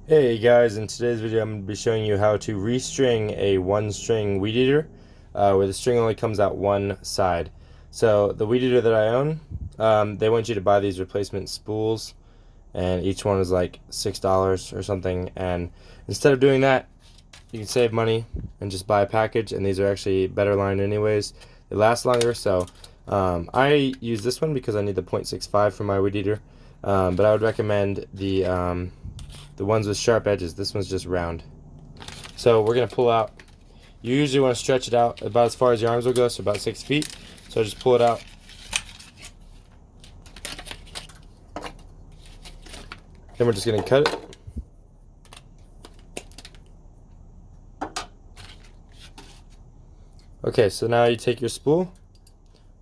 Hey guys, in today's video I'm going to be showing you how to restring a one-string weed eater where the string only comes out one side. So the weed eater that I own, they want you to buy these replacement spools, and each one is like $6 or something, and instead of doing that you can save money and just buy a package, and these are actually better lined anyways. They last longer, so I use this one because I need the 0.65 for my weed eater, but I would recommend the ones with sharp edges. This one's just round. So we're going to pull out. You usually want to stretch it out about as far as your arms will go, so about 6 feet. So just pull it out. Then we're just going to cut it. Okay, so now you take your spool,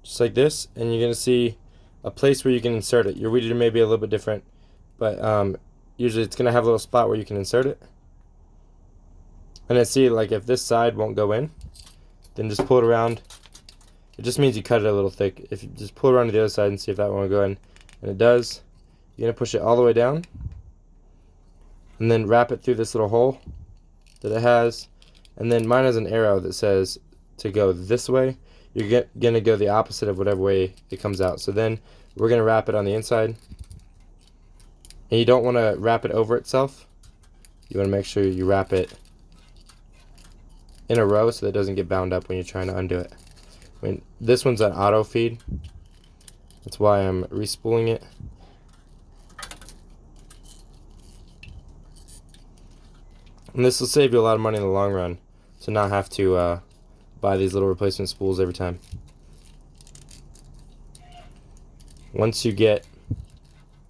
just like this, and you're going to see a place where you can insert it. Your weed eater may be a little bit different, but usually it's going to have a little spot where you can insert it. And then see, like, if this side won't go in, then just pull it around. It just means you cut it a little thick. If you just pull it around to the other side and see if that won't go in, and it does, you're going to push it all the way down, and then wrap it through this little hole that it has. And then mine has an arrow that says to go this way. You're going to go the opposite of whatever way it comes out. So then we're going to wrap it on the inside. And you don't want to wrap it over itself. You want to make sure you wrap it in a row so that it doesn't get bound up when you're trying to undo it. I mean, this one's an auto feed. That's why I'm respooling it. And this will save you a lot of money in the long run, to not have to buy these little replacement spools every time. Once you get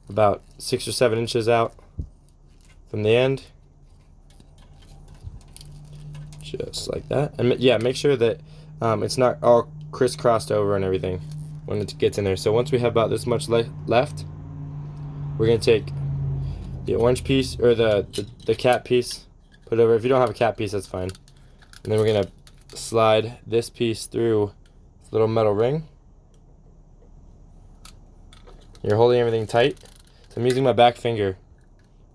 about 6 or 7 inches out from the end, just like that. And yeah, make sure that it's not all crisscrossed over and everything when it gets in there. So once we have about this much left, we're going to take the orange piece, or the cap piece, put it over. If you don't have a cap piece, that's fine. And then we're going to slide this piece through this little metal ring. You're holding everything tight. So I'm using my back finger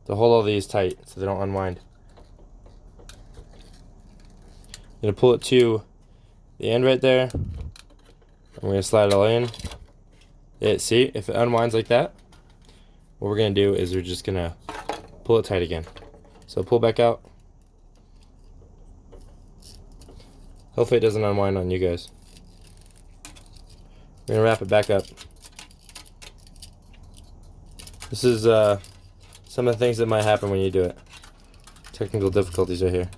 to hold all these tight so they don't unwind. I'm going to pull it to the end right there. I'm going to slide it all in. See, if it unwinds like that, what we're going to do is we're just going to pull it tight again. So pull back out. Hopefully it doesn't unwind on you guys. We're going to wrap it back up. This is some of the things that might happen when you do it. Technical difficulties right here.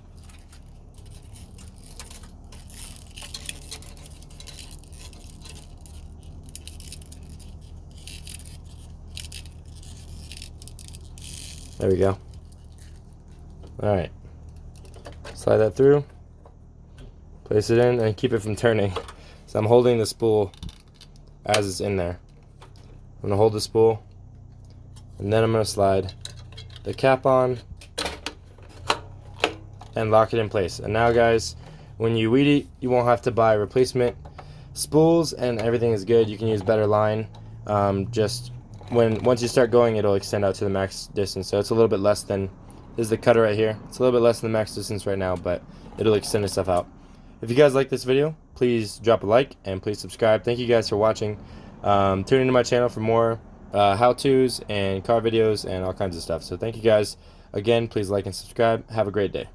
There we go. Alright. Slide that through. Place it in and keep it from turning. So I'm holding the spool as it's in there. I'm going to hold the spool, and then I'm going to slide the cap on and lock it in place. And now guys, when you weed eat, you won't have to buy replacement spools, and everything is good. You can use better line. Once you start going, it'll extend out to the max distance. So it's a little bit less than, this is the cutter right here. It's a little bit less than the max distance right now, but it'll extend itself out. If you guys like this video, please drop a like and please subscribe. Thank you guys for watching. Tune into my channel for more how-tos and car videos and all kinds of stuff. So thank you guys again. Please like and subscribe. Have a great day.